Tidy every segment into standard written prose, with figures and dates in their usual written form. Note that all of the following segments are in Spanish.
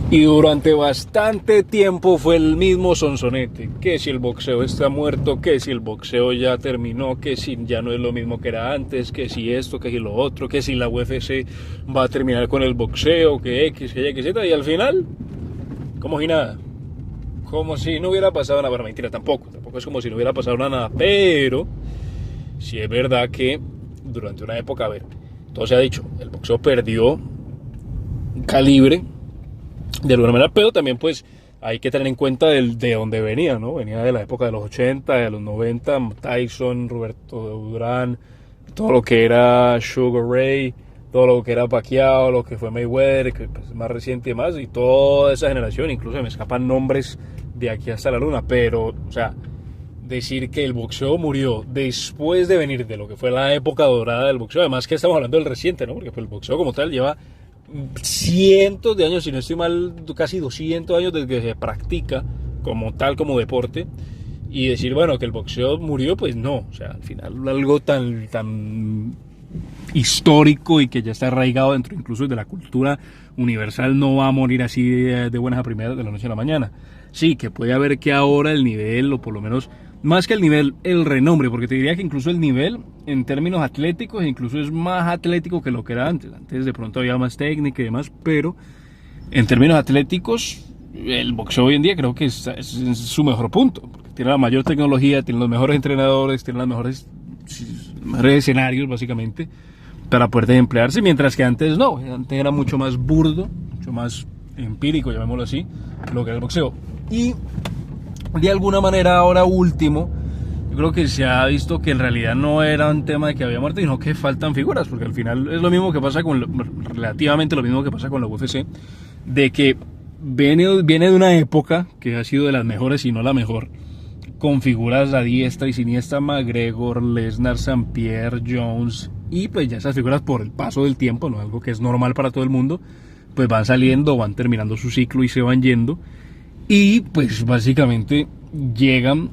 Y durante bastante tiempo fue el mismo sonsonete, que si el boxeo está muerto, que si el boxeo ya terminó, que si ya no es lo mismo que era antes, que si esto, que si lo otro, que si la UFC va a terminar con el boxeo, que X, que Y, que Z, y al final, como si nada, como si no hubiera pasado nada. Bueno, mentira, tampoco es como si no hubiera pasado nada, pero sí es verdad que durante una época, a ver, todo se ha dicho, el boxeo perdió calibre de alguna manera, pero también pues hay que tener en cuenta de dónde venía, ¿no? Venía de la época de los 80, de los 90, Tyson, Roberto Durán, todo lo que era Sugar Ray, todo lo que era Pacquiao, lo que fue Mayweather, que pues, es más reciente y demás, y toda esa generación, incluso me escapan nombres de aquí hasta la luna, pero, o sea, decir que el boxeo murió después de venir de lo que fue la época dorada del boxeo, además que estamos hablando del reciente, ¿no? Porque pues, el boxeo como tal lleva cientos de años, si no estoy mal, casi 200 años desde que se practica como tal, como deporte, y decir, bueno, que el boxeo murió, pues no, o sea, al final algo tan histórico y que ya está arraigado dentro incluso de la cultura universal no va a morir así de buenas a primeras de la noche a la mañana. Sí, que puede haber que ahora el nivel, o por lo menos más que el nivel, el renombre, porque te diría que incluso el nivel en términos atléticos incluso es más atlético que lo que era antes. Antes de pronto había más técnica y demás, pero en términos atléticos el boxeo hoy en día creo que es su mejor punto, porque tiene la mayor tecnología, tiene los mejores entrenadores, tiene los mejores escenarios básicamente para poder emplearse, mientras que antes no, antes era mucho más burdo, mucho más empírico, llamémoslo así, lo que era el boxeo. Y de alguna manera ahora último, yo creo que se ha visto que en realidad no era un tema de que había muerte, sino que faltan figuras, porque al final es lo mismo que pasa relativamente lo mismo que pasa con la UFC, de que viene de una época que ha sido de las mejores y no la mejor, con figuras a diestra y siniestra, McGregor, Lesnar, St. Pierre, Jones, y pues ya esas figuras por el paso del tiempo, no algo que es normal para todo el mundo, pues van saliendo, van terminando su ciclo y se van yendo, y pues básicamente llegan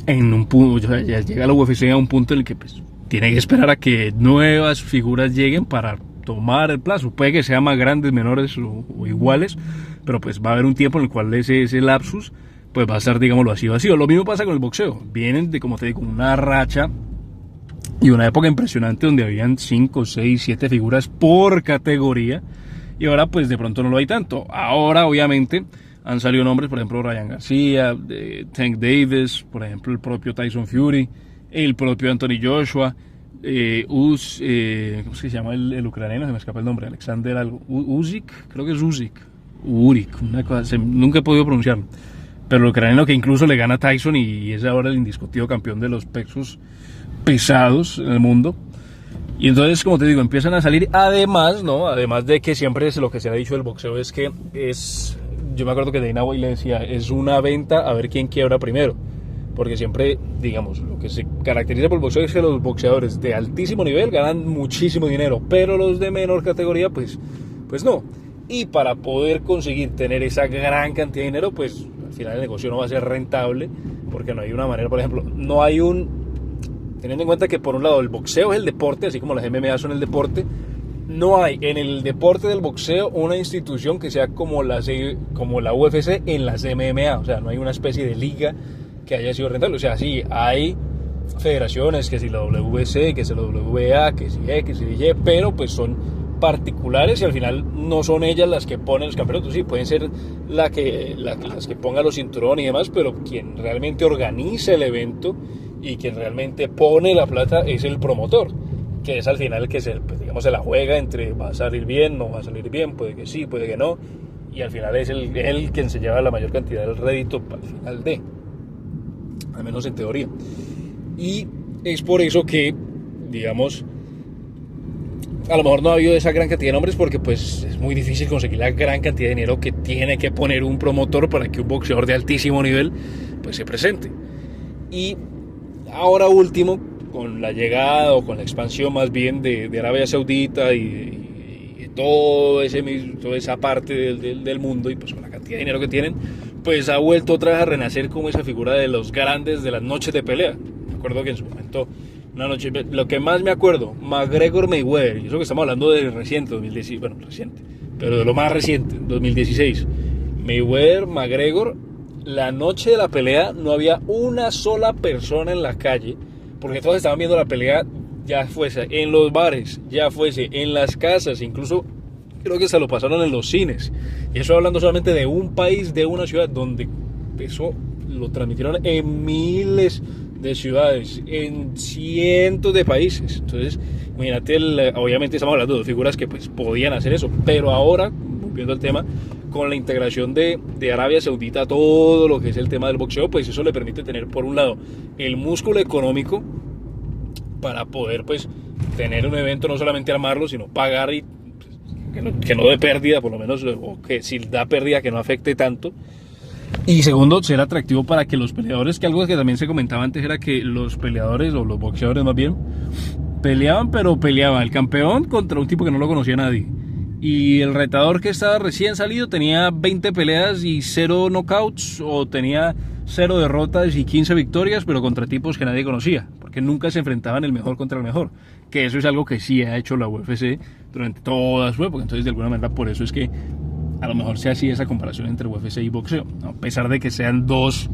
en un punto, ya llega la UFC a un punto en el que pues tiene que esperar a que nuevas figuras lleguen para tomar el plazo. Puede que sean más grandes, menores o iguales, pero pues va a haber un tiempo en el cual ese lapsus pues va a estar, digámoslo así, vacío. Lo mismo pasa con el boxeo. Vienen de, como te digo, una racha y una época impresionante donde habían 5, 6, 7 figuras por categoría, y ahora pues de pronto no lo hay tanto. Ahora obviamente han salido nombres, por ejemplo Ryan García, Tank Davis, por ejemplo el propio Tyson Fury, el propio Anthony Joshua, ¿cómo se llama el ucraniano? Se me escapa el nombre, Alexander algo, Usyk, creo que es Urik, una cosa, nunca he podido pronunciarlo, pero el ucraniano que incluso le gana a Tyson y es ahora el indiscutido campeón de los pesos pesados en el mundo. Y entonces, como te digo, empiezan a salir, además, ¿no? Además de que siempre es lo que se ha dicho del boxeo, es que es, yo me acuerdo que Dana White le decía, es una venta a ver quién quiebra primero, porque siempre, digamos, lo que se caracteriza por el boxeo es que los boxeadores de altísimo nivel ganan muchísimo dinero, pero los de menor categoría, pues no. Y para poder conseguir tener esa gran cantidad de dinero, pues al final el negocio no va a ser rentable, porque no hay una manera, por ejemplo, no hay teniendo en cuenta que por un lado el boxeo es el deporte, así como las MMA son el deporte, no hay en el deporte del boxeo una institución que sea como la UFC en las MMA, o sea, no hay una especie de liga que haya sido rentable. O sea, sí, hay federaciones, que si la WBC, que si la WBA, que si X, que si Y, pero pues son particulares y al final no son ellas las que ponen los campeonatos. Sí, pueden ser las que pongan los cinturones y demás, pero quien realmente organiza el evento y quien realmente pone la plata es el promotor, que es al final el que pues, digamos, se la juega entre va a salir bien, no va a salir bien, puede que sí, puede que no, y al final es él quien se lleva la mayor cantidad del rédito al final al menos en teoría. Y es por eso que, digamos, a lo mejor no ha habido esa gran cantidad de nombres, porque pues es muy difícil conseguir la gran cantidad de dinero que tiene que poner un promotor para que un boxeador de altísimo nivel pues se presente. Y ahora último, con la llegada o con la expansión más bien de Arabia Saudita y toda esa parte del mundo, y pues con la cantidad de dinero que tienen, pues ha vuelto otra vez a renacer como esa figura de los grandes de las noches de pelea. Me acuerdo que en su momento, una noche, lo que más me acuerdo, McGregor Mayweather, y eso que estamos hablando de reciente, 2010, bueno, reciente, pero de lo más reciente, 2016. Mayweather, McGregor, la noche de la pelea no había una sola persona en la calle, porque todos estaban viendo la pelea, ya fuese en los bares, ya fuese en las casas, incluso creo que se lo pasaron en los cines. Y eso hablando solamente de un país, de una ciudad, donde eso lo transmitieron en miles de ciudades, en cientos de países. Entonces, imagínate, obviamente estamos hablando de dos figuras que pues podían hacer eso, pero ahora, volviendo al tema, con la integración de Arabia Saudita, todo lo que es el tema del boxeo, pues eso le permite tener, por un lado, el músculo económico para poder pues tener un evento, no solamente armarlo, sino pagar y pues, que no dé pérdida, por lo menos, o que si da pérdida que no afecte tanto. Y segundo, ser atractivo para que los peleadores, que algo que también se comentaba antes era que los peleadores, o los boxeadores más bien, peleaban, pero peleaba el campeón contra un tipo que no lo conocía nadie. Y el retador que estaba recién salido tenía 20 peleas y 0 knockouts, o tenía 0 derrotas y 15 victorias, pero contra tipos que nadie conocía, porque nunca se enfrentaban el mejor contra el mejor, que eso es algo que sí ha hecho la UFC durante toda su época. Entonces, de alguna manera, por eso es que a lo mejor se hacía esa comparación entre UFC y boxeo, ¿no? A pesar de que sean dos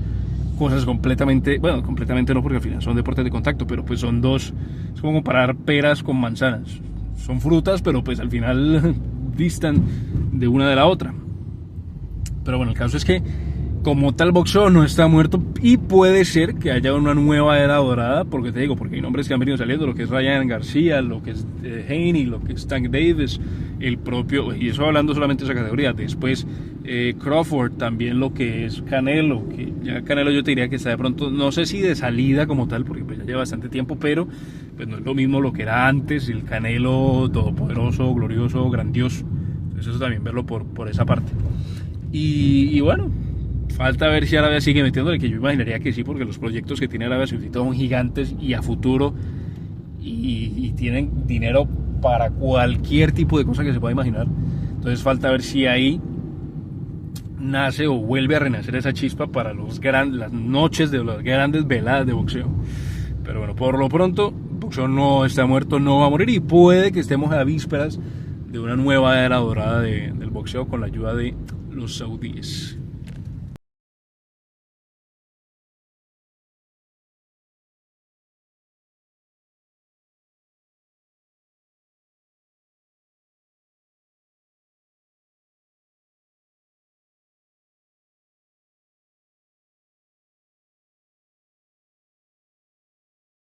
cosas completamente, bueno, completamente no, porque al final son deportes de contacto, pero pues son dos, es como comparar peras con manzanas, son frutas, pero pues al final distan de una de la otra. Pero bueno, el caso es que como tal boxeo no está muerto, y puede ser que haya una nueva era dorada, porque te digo, porque hay nombres que han venido saliendo, lo que es Ryan García, lo que es Haney, lo que es Tank Davis, el propio, y eso hablando solamente de esa categoría. Después Crawford, también lo que es Canelo, que ya Canelo yo te diría que está de pronto, no sé si de salida como tal, porque pues ya lleva bastante tiempo, pero pues no es lo mismo lo que era antes, el Canelo todopoderoso, glorioso, grandioso. Entonces eso también verlo por esa parte. Y bueno, falta ver si Arabia sigue metiéndole, que yo imaginaría que sí, porque los proyectos que tiene Arabia Saudita son gigantes y a futuro, y tienen dinero para cualquier tipo de cosa que se pueda imaginar. Entonces falta ver si ahí nace o vuelve a renacer esa chispa para las noches de las grandes veladas de boxeo. Pero bueno, por lo pronto, el boxeo no está muerto, no va a morir, y puede que estemos a vísperas de una nueva era dorada del boxeo con la ayuda de los saudíes.